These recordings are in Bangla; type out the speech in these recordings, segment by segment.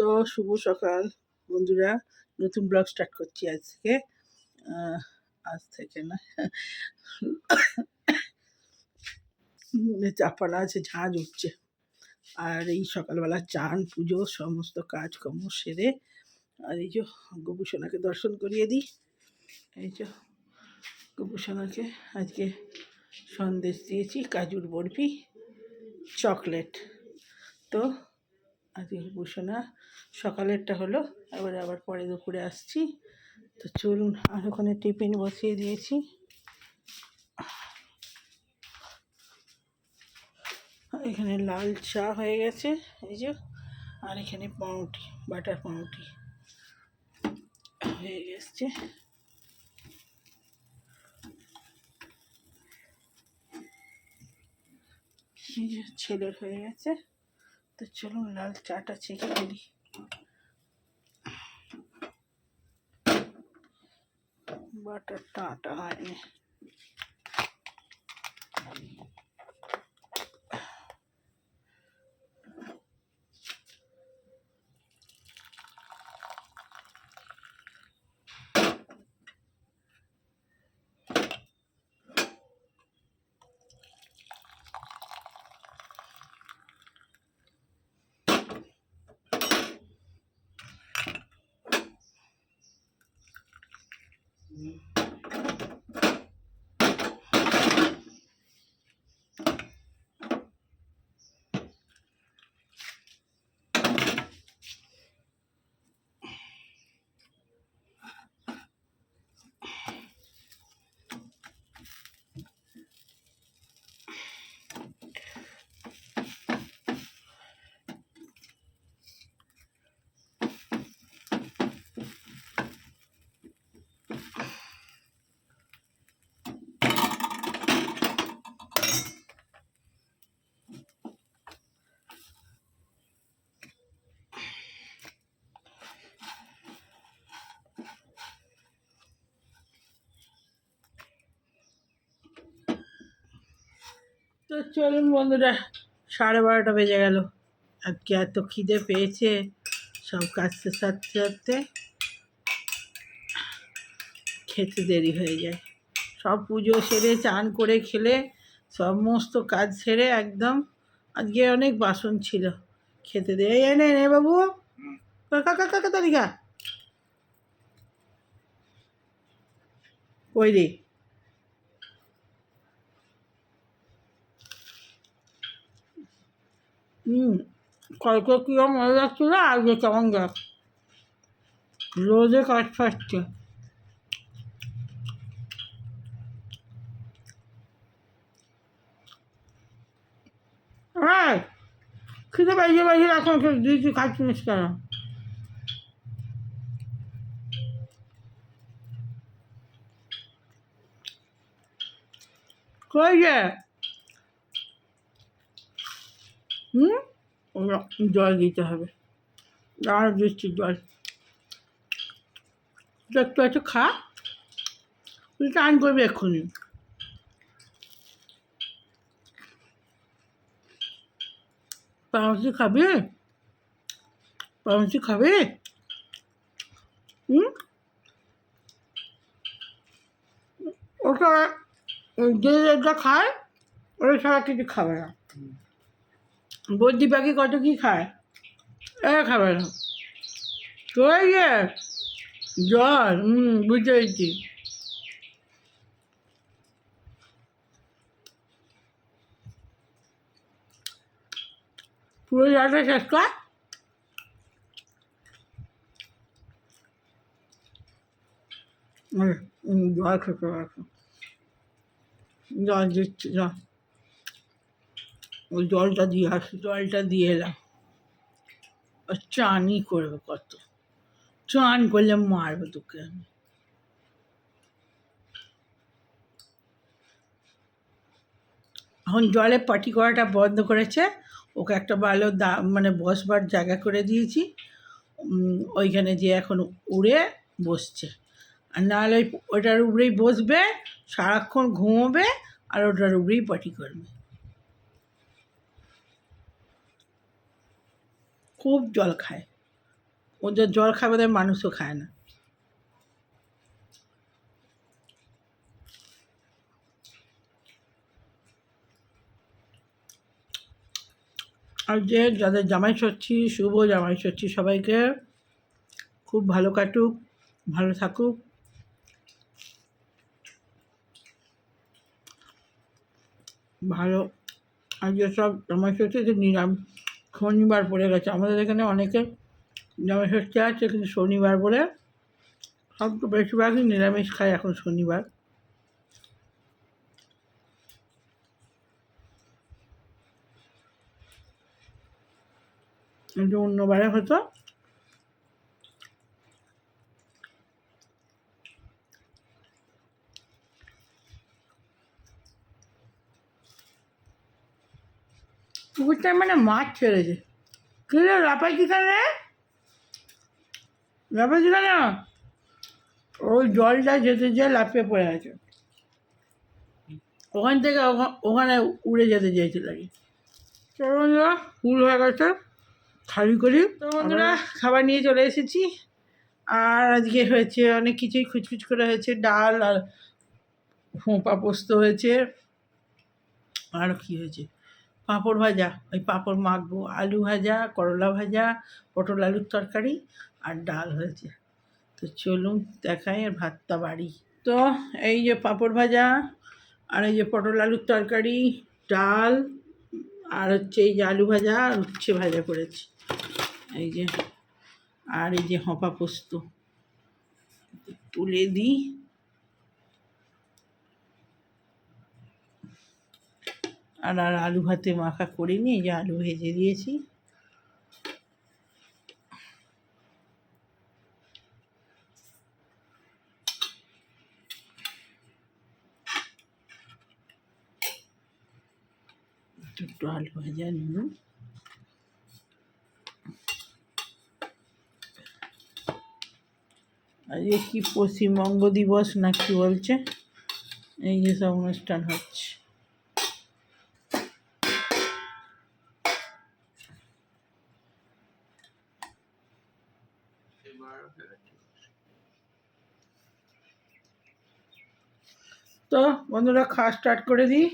তো শুভ সকাল বন্ধুরা, নতুন ব্লগ স্টার্ট করছি আজকে। আজ থেকে না, চাপানা আছে, ঝাঁঝ উঠছে। আর এই সকালবেলা চান পুজো সমস্ত কাজকর্ম সেরে, আর এই যে গোপুসোনাকে দর্শন করিয়ে দিই। এই যে গোপুসোনাকে আজকে সন্দেশ দিয়েছি, কাজুর বরফি, চকলেট। তো আজকে গোপুসোনা সকালেরটা হলো, এবারে আবার পরে দুপুরে আসছি। তো চলুন, আর ওখানে টিফিন বসিয়ে দিয়েছি। এখানে লাল চা হয়ে গেছে, এই যে। আর এখানে পাউরুটি, বাটার পাউরুটি হয়ে গেছে। এই যে ছেলের হয়ে গেছে। তো চলুন লাল চাটা ছেঁকে ফেলি। বাটারটা আটা হয়নি। তো চলুন বন্ধুরা, 12:30 বেজে গেল। আজকে এত খিদে পেয়েছে, সব কাজতে সারতে সারতে খেতে দেরি হয়ে যায়। সব পুজো সেরে চান করে খেলে সমস্ত কাজ সেরে একদম, আজকে অনেক বাসন ছিল খেতে দিয়ে। এনে নে বাবু, কাকা কাকা কাকা তালিকা ওই রে। কালকে কিরম মজা লাগছিল, আজকে কেমন যাক, রোদে কাজ ফাটছে। হ্যাঁ, খিদে পাইছে পাইছে, এখন দিয়েছি, খাচ্ছিস কেন? কই যে জল দিতে হবে, আর দিচ্ছি জল। একটু একটু খা, তুই চান করবি এক্ষুনি। পাউরুটি খাবি? পাউরুটি খাবি? ওটা যে যেটা খায় ওটা ছাড়া কিছু খাবে না। বদ্যি পাখি কত কি খায়, এ খাবে না। তো এই যে জল, বুঝতে পেরেছি। পুরো জলটা শেষ কর। জল খেতে পারছো, জল দিচ্ছি, জল। ওই জলটা দিয়ে আসি, জলটা দিয়ে এলাম। চানই করবে কত, চান করলে মারবো তোকে আমি। এখন জলে পাটি করাটা বন্ধ করেছে, ওকে একটা ভালো মানে বসবার জায়গা করে দিয়েছি। ওইখানে যে এখন উড়ে বসছে, আর নাহলে ওইটার উপরেই বসবে, সারাক্ষণ ঘুমোবে, আর ওটার উপরেই পাটি করবে। খুব জল খায়, ওদের জল খাবে তাই মানুষও খায় না। আর যে যাদের জামাই ষষ্ঠী, শুভ জামাই ষষ্ঠী সবাইকে খুব ভালো কাটুক, ভালো থাকুক। ভালো। আর যেসব জামাই ষষ্ঠীতে শনিবার পড়ে গেছে, আমাদের এখানে অনেকে জামাই ষষ্ঠী আছে কিন্তু শনিবার বলে সব তো বেশিরভাগই নিরামিষ খায় এখন শনিবার। কিন্তু অন্যবারে হতো পুকুরটায় মানে মাছ ছেড়েছে। কি রে লাফাইছি কেন রে? লাফাইছি কেন? ওই জলটা যেতে যেয়ে লাফিয়ে পড়ে আছে, ওখান থেকে ওখানে উড়ে যেতে চেয়েছিল আর কি। তো বন্ধুরা ফুল হয়ে গেছে, খালি করি। তো বন্ধুরা খাবার নিয়ে চলে এসেছি। আর আজকে হয়েছে অনেক কিছুই, খুচখুচ করে হয়েছে, ডাল আর হোঁপা পোস্ত হয়েছে। আর কী হয়েছে, পাঁপড় ভাজা, ওই পাঁপড় মাখবো, আলু ভাজা, করলা ভাজা, পটল আলুর তরকারি আর ডাল হয়েছে। তো চলুন দেখাই আর ভাতটা বাড়ি। তো এই যে পাঁপড় ভাজা আর এই যে পটল আলুর তরকারি, ডাল আর হচ্ছে এই যে আলু ভাজা আর উচ্ছে ভাজা করেছি, এই যে। আর এই যে হোঁপা পোস্ত তুলে দিই। আর আলু ভাতে মাখা করিনি, এই যে আলু ভেজে দিয়েছি। একটু আলু ভাজা নিন। আজকে কি পশ্চিমবঙ্গ দিবস না কি বলছে, এই যে সব অনুষ্ঠান হচ্ছে। তো বন্ধুরা খাওয়া স্টার্ট করে দিই।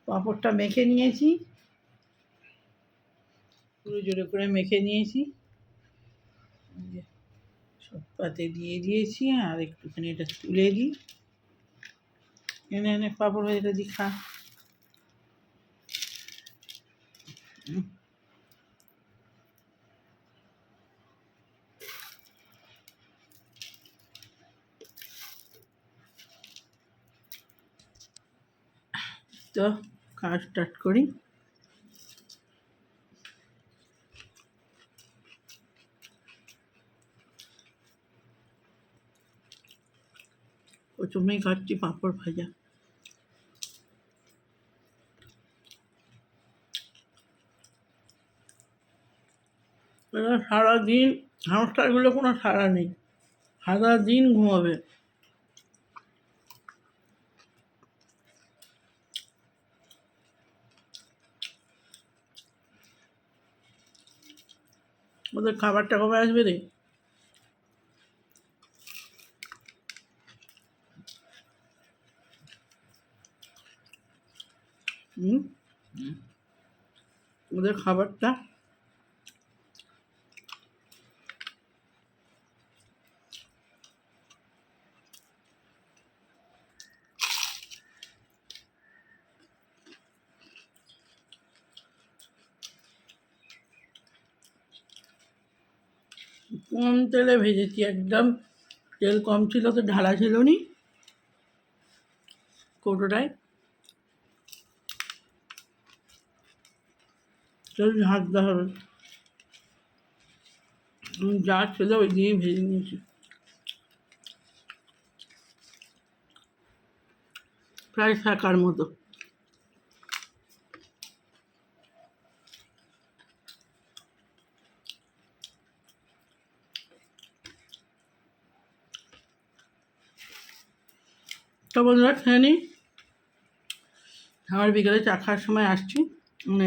পাঁপড়টা মেখে নিয়েছি, পুরো জোরে করে মেখে নিয়েছি, সব পাতে দিয়ে দিয়েছি। আর একটুখানি এটা তুলে দিই, এনে এনে পাঁপড় ভাজাটা দিই, খা। তো খাওয়া স্টার্ট করি। প্রথমেই খাচ্ছি পাঁপড় ভাজা। সারাদিন হাঁসটাগুলো কোনো সারা নেই, সারাদিন ঘুমাবে। ওদের খাবারটা কবে আসবে রে? ওদের খাবারটা কম তেলে ভেজেছি, একদম তেল কম ছিল তো ঢালা ছিল নি কৌটোটায়, তেল ঝাঁকতে হবে। যা ছিল ওই দিয়েই ভেজে নিয়েছি, প্রায় শাকার মতো। তো বন্ধুরা খেয়ে নিই। আমার বিকেলে চা খাওয়ার সময় আসছি,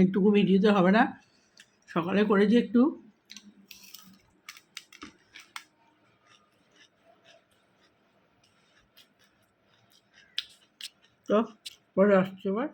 এইটুকু ভিডিওতে হবে না, সকালে করেছি একটু, তো পরে আসছি এবার।